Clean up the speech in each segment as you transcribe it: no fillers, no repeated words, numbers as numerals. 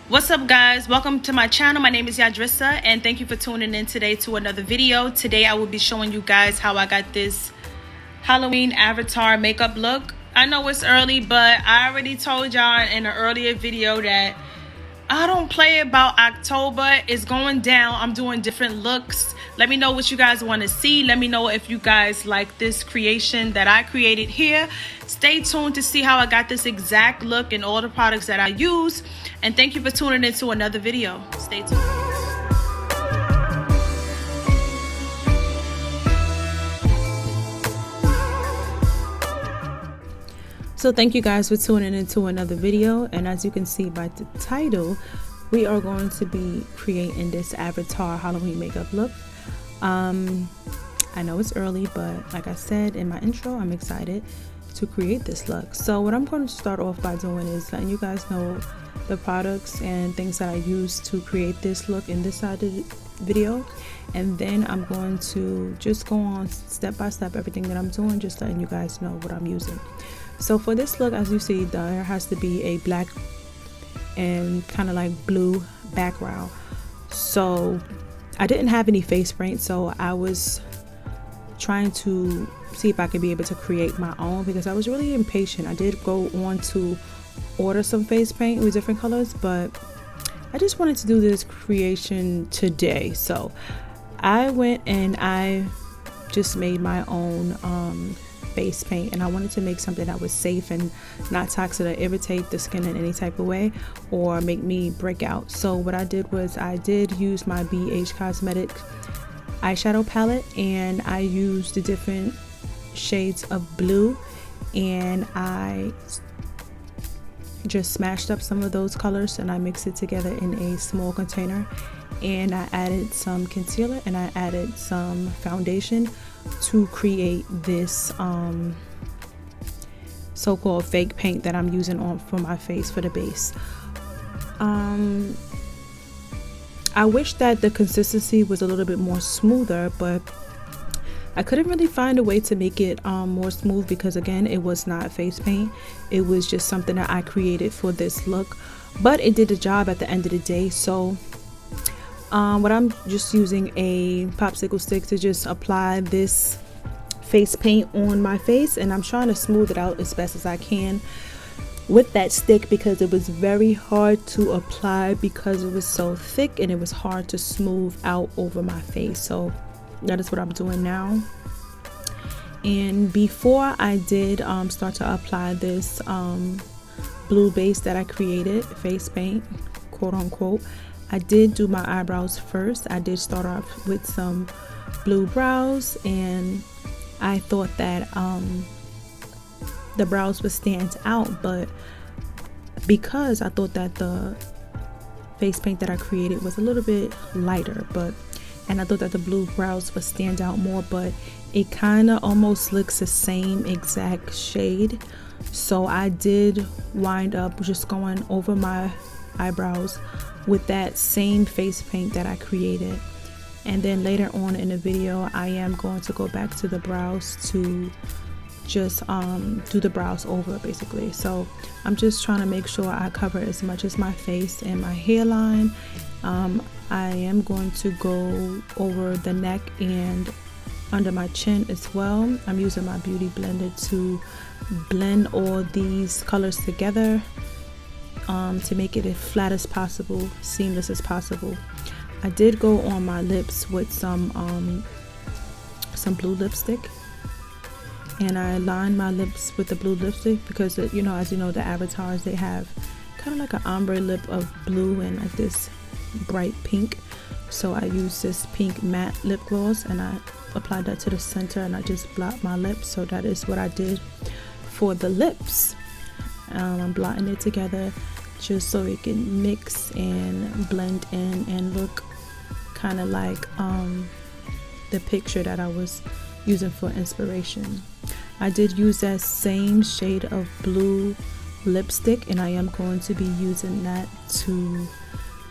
What's up, guys? Welcome to my channel. My name is Yadrissa and thank you for tuning in today to another video. Today I will be showing you guys how I got this Halloween avatar makeup look. I know it's early, but I already told y'all in an earlier video that I don't play about October. It's going down. I'm doing different looks. Let me know what you guys want to see. Let me know if you guys like this creation that I created here. Stay tuned to see how I got this exact look and all the products that I use. And thank you for tuning into another video. Stay tuned. So thank you guys for tuning into another video, and as you can see by the title, we are going to be creating this avatar Halloween makeup look. I know it's early, but like I said in my intro, I'm excited to create this look. So what I'm going to start off by doing is letting you guys know the products and things that I use to create this look in this side of the video, and then I'm going to just go on step by step everything that I'm doing, just letting you guys know what I'm using. So for this look, as you see, there has to be a black and kind of like blue background. So I didn't have any face paint, so I was trying to see if I could be able to create my own because I was really impatient. I did go on to order some face paint with different colors, but I just wanted to do this creation today. So I went and I just made my own face paint, and I wanted to make something that was safe and not toxic or irritate the skin in any type of way or make me break out. So what I did was I did use my BH Cosmetic eyeshadow palette, and I used the different shades of blue, and I just smashed up some of those colors and I mixed it together in a small container, and I added some concealer and I added some foundation to create this so-called fake paint that I'm using on for my face for the base. I wish that the consistency was a little bit more smoother, but I couldn't really find a way to make it more smooth because again, it was not face paint. It was just something that I created for this look, but it did the job at the end of the day. So what I'm just using a popsicle stick to just apply this face paint on my face, and I'm trying to smooth it out as best as I can with that stick because it was very hard to apply because it was so thick and it was hard to smooth out over my face. So that is what I'm doing now. And before I did start to apply this blue base that I created, face paint, quote unquote, I did do my eyebrows first. I did start off with some blue brows, and I thought that the brows would stand out, but because I thought that the face paint that I created was a little bit lighter, and I thought that the blue brows would stand out more, but it kind of almost looks the same exact shade. So I did wind up just going over my eyebrows with that same face paint that I created, and then later on in the video I am going to go back to the brows to just do the brows over basically. So I'm just trying to make sure I cover as much as my face and my hairline. I am going to go over the neck and under my chin as well. I'm using my beauty blender to blend all these colors together to make it as flat as possible, seamless as possible. I did go on my lips with some blue lipstick, and I lined my lips with the blue lipstick because as you know the avatars, they have kind of like an ombre lip of blue and like this bright pink. So I used this pink matte lip gloss and I applied that to the center, and I just blocked my lips. So that is what I did for the lips. I'm blotting it together just so it can mix and blend in and look kind of like the picture that I was using for inspiration. I did use that same shade of blue lipstick, and I am going to be using that to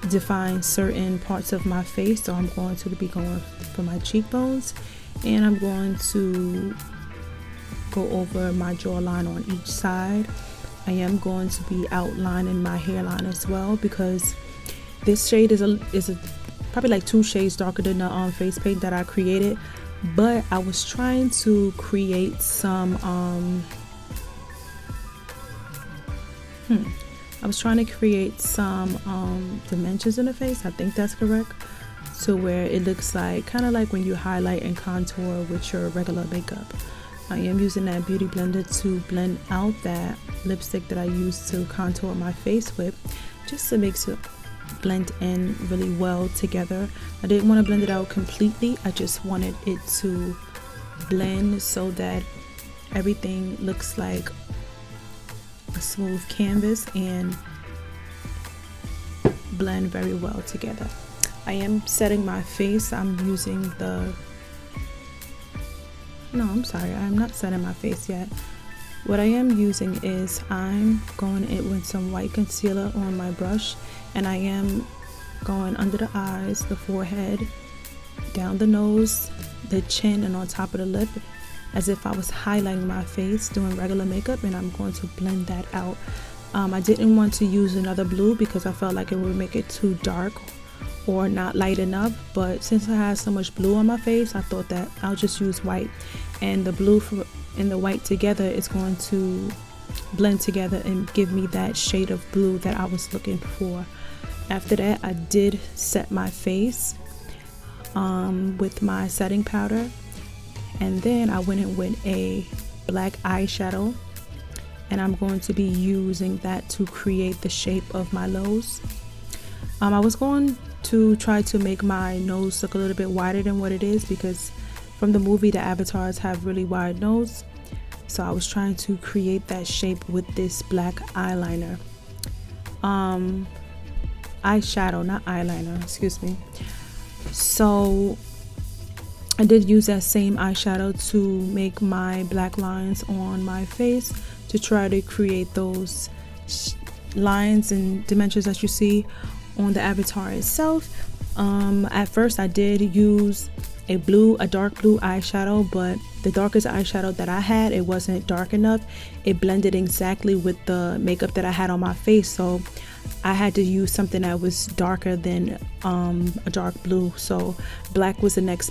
define certain parts of my face. So I'm going to be going for my cheekbones, and I'm going to go over my jawline on each side I am going to be outlining my hairline as well, because this shade is probably like 2 shades darker than the face paint that I created. But I was trying to create some dimensions in the face, I think that's correct, to where it looks like kind of like when you highlight and contour with your regular makeup. I am using that beauty blender to blend out that lipstick that I used to contour my face with, just to make it blend in really well together. I didn't want to blend it out completely, I just wanted it to blend so that everything looks like a smooth canvas and blend very well together. I am setting my face. I'm not setting my face yet. What I am using is I'm going in with some white concealer on my brush, and I am going under the eyes, the forehead, down the nose, the chin, and on top of the lip, as if I was highlighting my face doing regular makeup, and I'm going to blend that out. I didn't want to use another blue because I felt like it would make it too dark or not light enough, but since I had so much blue on my face, I thought that I'll just use white, and the blue and the white together is going to blend together and give me that shade of blue that I was looking for. After that, I did set my face with my setting powder, and then I went in with a black eyeshadow, and I'm going to be using that to create the shape of my nose. I was going to try to make my nose look a little bit wider than what it is, because from the movie the avatars have really wide nose, so I was trying to create that shape with this black eyeliner. Eyeshadow, not eyeliner, excuse me. So I did use that same eyeshadow to make my black lines on my face, to try to create those lines and dimensions that you see on the avatar itself. At first I did use a dark blue eyeshadow, but the darkest eyeshadow that I had, it wasn't dark enough. It blended exactly with the makeup that I had on my face, so I had to use something that was darker than a dark blue. So black was the next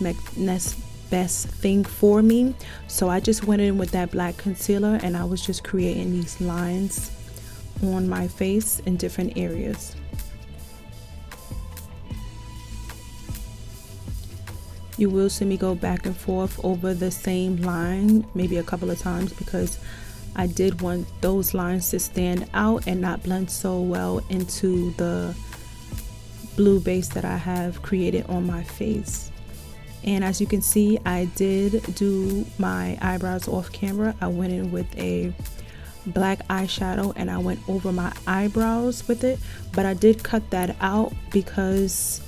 best thing for me, so I just went in with that black concealer, and I was just creating these lines on my face in different areas. You will see me go back and forth over the same line maybe a couple of times, because I did want those lines to stand out and not blend so well into the blue base that I have created on my face. And as you can see, I did do my eyebrows off camera. I went in with a black eyeshadow and I went over my eyebrows with it, but I did cut that out because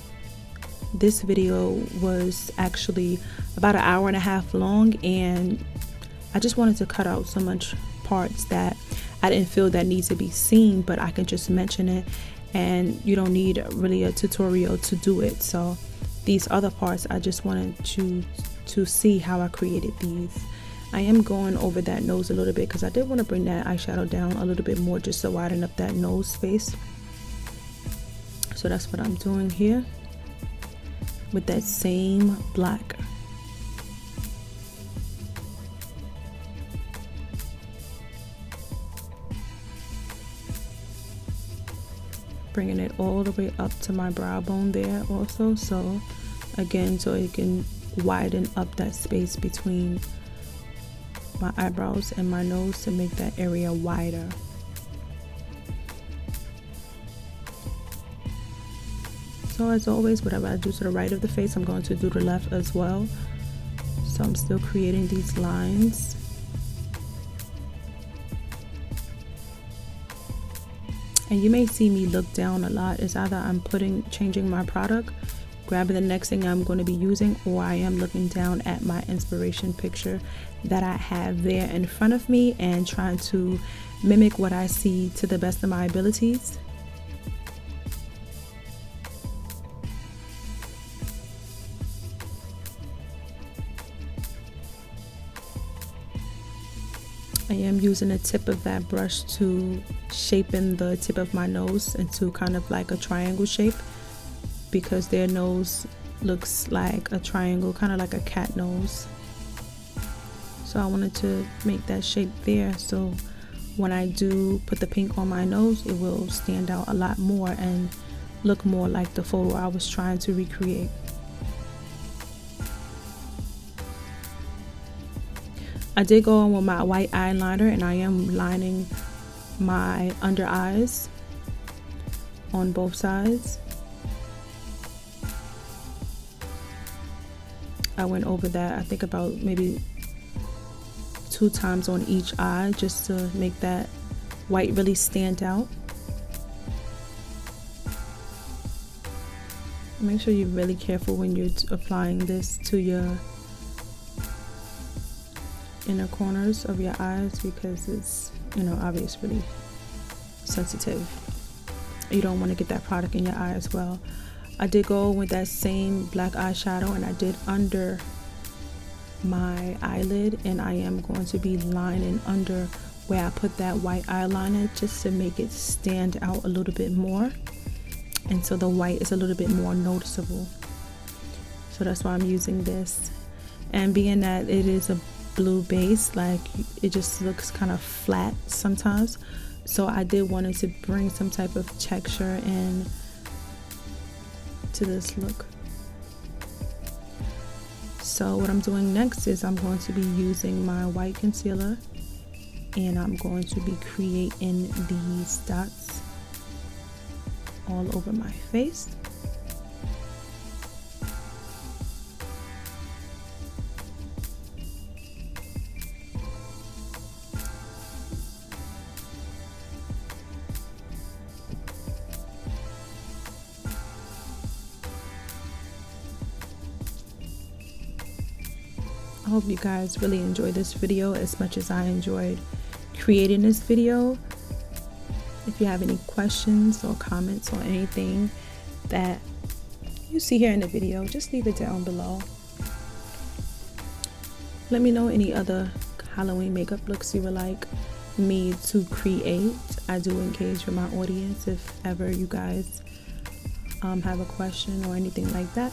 this video was actually about an hour and a half long, and I just wanted to cut out so much parts that I didn't feel that needs to be seen, but I can just mention it, and you don't need really a tutorial to do it. So these other parts, I just wanted to see how I created these. I am going over that nose a little bit because I did want to bring that eyeshadow down a little bit more, just to widen up that nose space. So that's what I'm doing here with that same black. Bringing it all the way up to my brow bone there also, so again, so it can widen up that space between my eyebrows and my nose to make that area wider. So as always, whatever I do to the right of the face, I'm going to do the left as well. So I'm still creating these lines. And you may see me look down a lot. It's either I'm changing my product, grabbing the next thing I'm going to be using, or I am looking down at my inspiration picture that I have there in front of me and trying to mimic what I see to the best of my abilities. I am using the tip of that brush to shape in the tip of my nose into kind of like a triangle shape, because their nose looks like a triangle, kind of like a cat nose. So I wanted to make that shape there, so when I do put the pink on my nose, it will stand out a lot more and look more like the photo I was trying to recreate. I did go on with my white eyeliner, and I am lining my under eyes on both sides. I went over that, I think about maybe 2 times on each eye, just to make that white really stand out. Make sure you're really careful when you're applying this to your inner corners of your eyes, because it's, you know, obviously really sensitive. You don't want to get that product in your eye as well. I did go with that same black eyeshadow, and I did under my eyelid, and I am going to be lining under where I put that white eyeliner, just to make it stand out a little bit more, and so the white is a little bit more noticeable. So that's why I'm using this. And being that it is a blue base, like, it just looks kind of flat sometimes, so I did want to bring some type of texture in to this look. So what I'm doing next is I'm going to be using my white concealer, and I'm going to be creating these dots all over my face. I hope you guys really enjoyed this video as much as I enjoyed creating this video. If you have any questions or comments or anything that you see here in the video, just leave it down below. Let me know any other Halloween makeup looks you would like me to create. I do engage with my audience if ever you guys have a question or anything like that,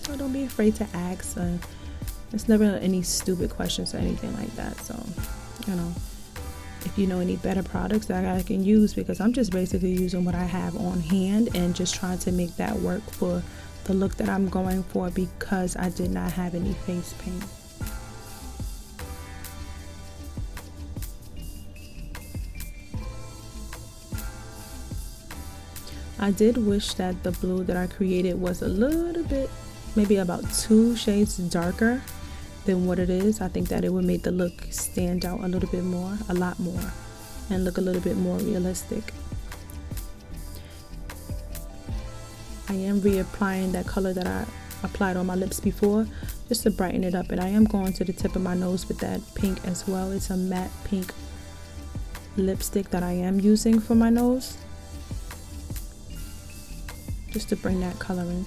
so don't be afraid to ask. There's never any stupid questions or anything like that. So, you know, if you know any better products that I can use, because I'm just basically using what I have on hand and just trying to make that work for the look that I'm going for, because I did not have any face paint. I did wish that the blue that I created was a little bit, maybe about 2 shades darker than what it is. I think that it would make the look stand out a little bit more, a lot more, and look a little bit more realistic. I am reapplying that color that I applied on my lips before, just to brighten it up, and I am going to the tip of my nose with that pink as well. It's a matte pink lipstick that I am using for my nose, just to bring that color in.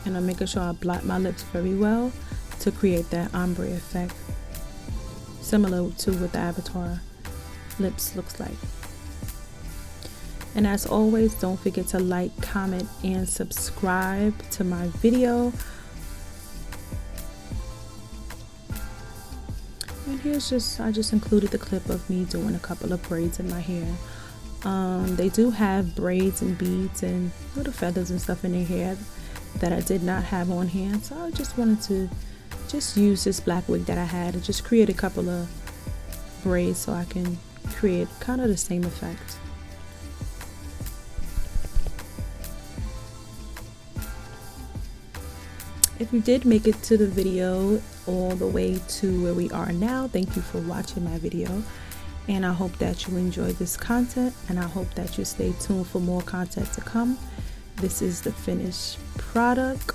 And I'm making sure I blot my lips very well to create that ombre effect, similar to what the Avatar lips looks like. And as always, don't forget to like, comment, and subscribe to my video. And here's I just included the clip of me doing a couple of braids in my hair. They do have braids and beads and little feathers and stuff in their hair that I did not have on hand, so I just wanted to just use this black wig that I had and just create a couple of braids so I can create kind of the same effect. If you did make it to the video all the way to where we are now, thank you for watching my video, and I hope that you enjoyed this content, and I hope that you stay tuned for more content to come. This is the finished product.